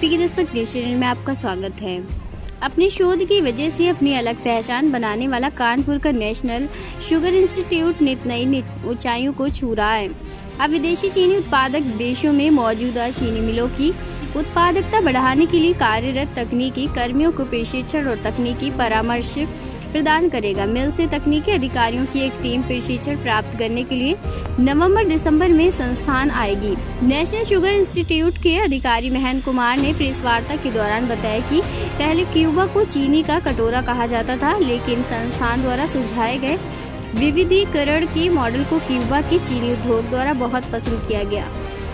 MP की Dastak news channel में आपका स्वागत है। अपने शोध की वजह से अपनी अलग पहचान बनाने वाला कानपुर का नेशनल शुगर इंस्टीट्यूट नित नई ऊंचाइयों को छू रहा है। अब विदेशी चीनी उत्पादक देशों में मौजूदा चीनी मिलों की उत्पादकता बढ़ाने के लिए कार्यरत तकनीकी कर्मियों को प्रशिक्षण और तकनीकी परामर्श प्रदान करेगा। मिल से तकनीकी अधिकारियों की एक टीम प्रशिक्षण प्राप्त करने के लिए नवंबर-दिसंबर में संस्थान आएगी। नेशनल शुगर इंस्टीट्यूट के अधिकारी महेंद्र कुमार ने प्रेस वार्ता के दौरान बताया कि पहले क्यूबा को चीनी का कटोरा कहा जाता था, लेकिन संस्थान द्वारा सुझाए गए विविधीकरण के मॉडल को क्यूबा के चीनी उद्योग द्वारा बहुत पसंद किया गया।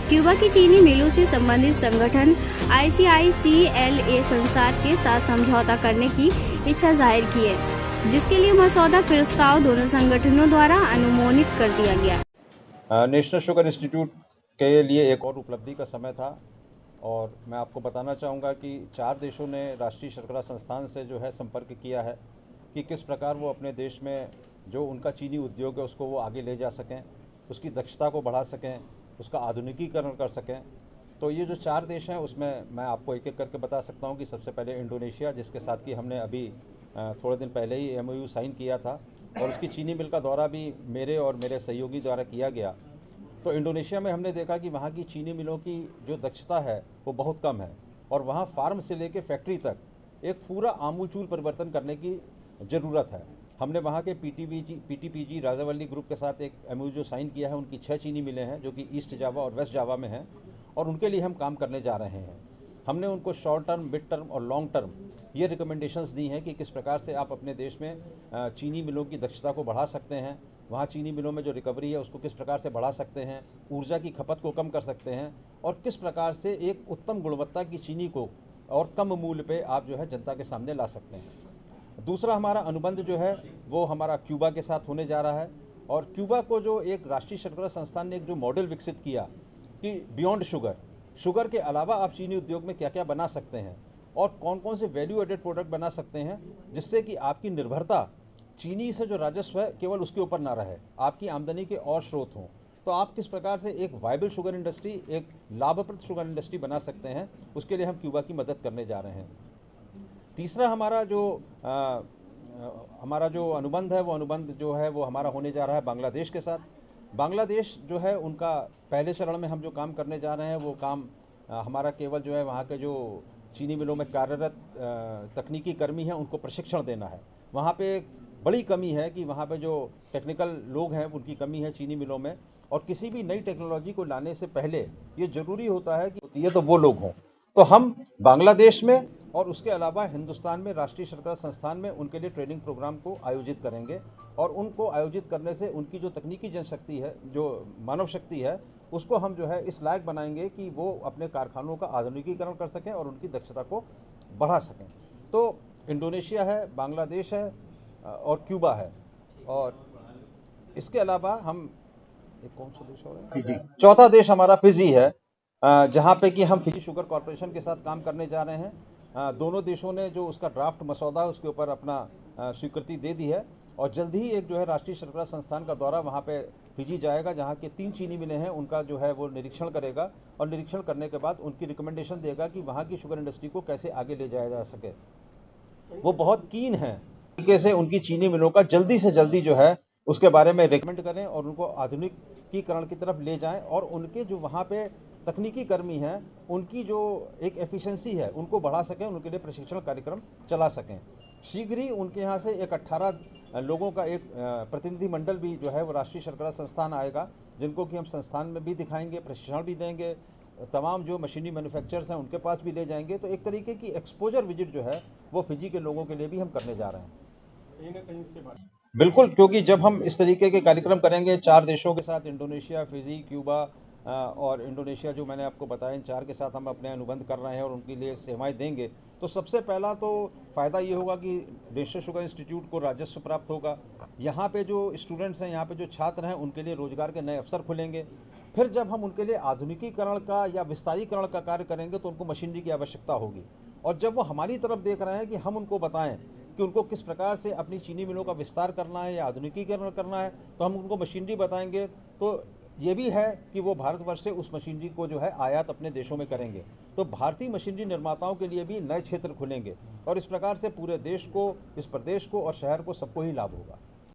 क्यूबा की चीनी मिलों से संबंधित संगठन ICICLA संसार के साथ समझौता करने की इच्छा जाहिर की है, जिसके लिए मसौदा प्रस्ताव दोनों संगठनों द्वारा अनुमोदित कर दिया गया। नेशनल शुगर इंस्टीट्यूट के लिए एक और उपलब्धि का समय था और मैं आपको बताना चाहूँगा कि 4 देशों ने राष्ट्रीय शर्करा संस्थान से जो है संपर्क किया है कि किस प्रकार वो अपने देश में जो उनका चीनी उद्योग है उसको वो आगे ले जा सकें, उसकी दक्षता को बढ़ा सकें, उसका आधुनिकीकरण कर सकें। तो ये जो 4 देश हैं उसमें मैं आपको एक एक करके बता सकता हूँ कि सबसे पहले इंडोनेशिया, जिसके साथ कि हमने अभी थोड़े दिन पहले ही MOU साइन किया था और उसकी चीनी मिल का दौरा भी मेरे और मेरे सहयोगी द्वारा किया गया। तो इंडोनेशिया में हमने देखा कि वहाँ की चीनी मिलों की जो दक्षता है वो बहुत कम है और वहाँ फार्म से लेकर फैक्ट्री तक एक पूरा आमूलचूल परिवर्तन करने की ज़रूरत है। हमने वहाँ के PTPG राजावली ग्रुप के साथ एक MOU जो साइन किया है, उनकी 6 चीनी मिलें हैं जो कि ईस्ट जावा और वेस्ट जावा में हैं और उनके लिए हम काम करने जा रहे हैं। हमने उनको शॉर्ट टर्म, मिड टर्म और लॉन्ग टर्म ये रिकमेंडेशंस दी हैं कि किस प्रकार से आप अपने देश में चीनी मिलों की दक्षता को बढ़ा सकते हैं, वहाँ चीनी मिलों में जो रिकवरी है उसको किस प्रकार से बढ़ा सकते हैं, ऊर्जा की खपत को कम कर सकते हैं और किस प्रकार से एक उत्तम गुणवत्ता की चीनी को और कम मूल्य पे आप जो है जनता के सामने ला सकते हैं। दूसरा हमारा अनुबंध जो है वो हमारा क्यूबा के साथ होने जा रहा है और क्यूबा को जो एक राष्ट्रीय शर्करा संस्थान ने एक जो मॉडल विकसित किया कि बियॉन्ड शुगर के अलावा आप चीनी उद्योग में क्या क्या बना सकते हैं और कौन कौन से वैल्यू एडेड प्रोडक्ट बना सकते हैं, जिससे कि आपकी निर्भरता चीनी से जो राजस्व है केवल उसके ऊपर ना रहे, आपकी आमदनी के और स्रोत हों। तो आप किस प्रकार से एक वायबल शुगर इंडस्ट्री, एक लाभप्रद शुगर इंडस्ट्री बना सकते हैं, उसके लिए हम क्यूबा की मदद करने जा रहे हैं। तीसरा हमारा जो अनुबंध है वो अनुबंध जो है वो हमारा होने जा रहा है बांग्लादेश के साथ। बांग्लादेश जो है उनका पहले चरण में हम जो काम करने जा रहे हैं वो काम हमारा केवल जो है वहाँ के जो चीनी मिलों में कार्यरत तकनीकी कर्मी हैं उनको प्रशिक्षण देना है। वहाँ पे बड़ी कमी है कि वहाँ पे जो टेक्निकल लोग हैं उनकी कमी है चीनी मिलों में और किसी भी नई टेक्नोलॉजी को लाने से पहले ये ज़रूरी होता है कि होती है तो वो लोग हों। तो हम बांग्लादेश में और उसके अलावा हिंदुस्तान में राष्ट्रीय शर्करा संस्थान में उनके लिए ट्रेनिंग प्रोग्राम को आयोजित करेंगे और उनको आयोजित करने से उनकी जो तकनीकी जनशक्ति है, जो मानव शक्ति है, उसको हम जो है इस लायक बनाएंगे कि वो अपने कारखानों का आधुनिकीकरण कर सकें और उनकी दक्षता को बढ़ा सकें। तो इंडोनेशिया है, बांग्लादेश है और क्यूबा है और इसके अलावा हम एक कौन सा देश हो रहा है, फिजी। चौथा देश हमारा फिजी है, जहाँ पे कि हम फिजी शुगर कॉरपोरेशन के साथ काम करने जा रहे हैं। दोनों देशों ने जो उसका ड्राफ्ट मसौदा है उसके ऊपर अपना स्वीकृति दे दी है और जल्द ही एक जो है राष्ट्रीय शर्करा संस्थान का दौरा वहाँ पे फिजी जाएगा, जहाँ के 3 चीनी मिलें हैं उनका जो है वो निरीक्षण करेगा और निरीक्षण करने के बाद उनकी रिकमेंडेशन देगा कि वहाँ की शुगर इंडस्ट्री को कैसे आगे ले जाया जा सके। वो बहुत कीन है तरीके से उनकी चीनी मिलों का जल्दी से जल्दी जो है उसके बारे में रिकमेंड करें और उनको आधुनिकीकरण की तरफ ले जाएं और उनके जो वहाँ पे तकनीकी कर्मी हैं उनकी जो एक एफिशिएंसी है उनको बढ़ा सकें, उनके लिए प्रशिक्षण कार्यक्रम चला सकें। शीघ्र ही उनके यहाँ से एक 18 लोगों का एक प्रतिनिधि मंडल भी जो है वो राष्ट्रीय शर्करा संस्थान आएगा, जिनको कि हम संस्थान में भी दिखाएंगे, प्रशिक्षण भी देंगे, तमाम जो मशीनरी मैन्युफैक्चरर्स हैं उनके पास भी ले जाएंगे। तो एक तरीके की एक्सपोजर विजिट जो है वो फिजी के लोगों के लिए भी हम करने जा रहे हैं। बिल्कुल, क्योंकि जब हम इस तरीके के कार्यक्रम करेंगे 4 देशों के साथ, इंडोनेशिया, फिजी, क्यूबा और इंडोनेशिया जो मैंने आपको बताया, इन 4 के साथ हम अपने अनुबंध कर रहे हैं और उनके लिए सेवाएं देंगे। तो सबसे पहला तो फ़ायदा ये होगा कि नेशनल शुगर इंस्टीट्यूट को राजस्व प्राप्त होगा। यहाँ पे जो स्टूडेंट्स हैं, यहाँ पे जो छात्र हैं, उनके लिए रोजगार के नए अवसर खुलेंगे। फिर जब हम उनके लिए आधुनिकीकरण का या विस्तारीकरण का कार्य करेंगे तो उनको मशीनरी की आवश्यकता होगी और जब वो हमारी तरफ देख रहे हैं कि हम उनको बताएं कि उनको किस प्रकार से अपनी चीनी मिलों का विस्तार करना है या आधुनिकीकरण करना है, तो हम उनको मशीनरी बताएंगे। तो ये भी है कि वो भारतवर्ष से उस मशीनरी को जो है आयात अपने देशों में करेंगे। तो भारतीय मशीनरी निर्माताओं के लिए भी नए क्षेत्र खुलेंगे और इस प्रकार से पूरे देश को, इस प्रदेश को और शहर को सबको ही लाभ होगा।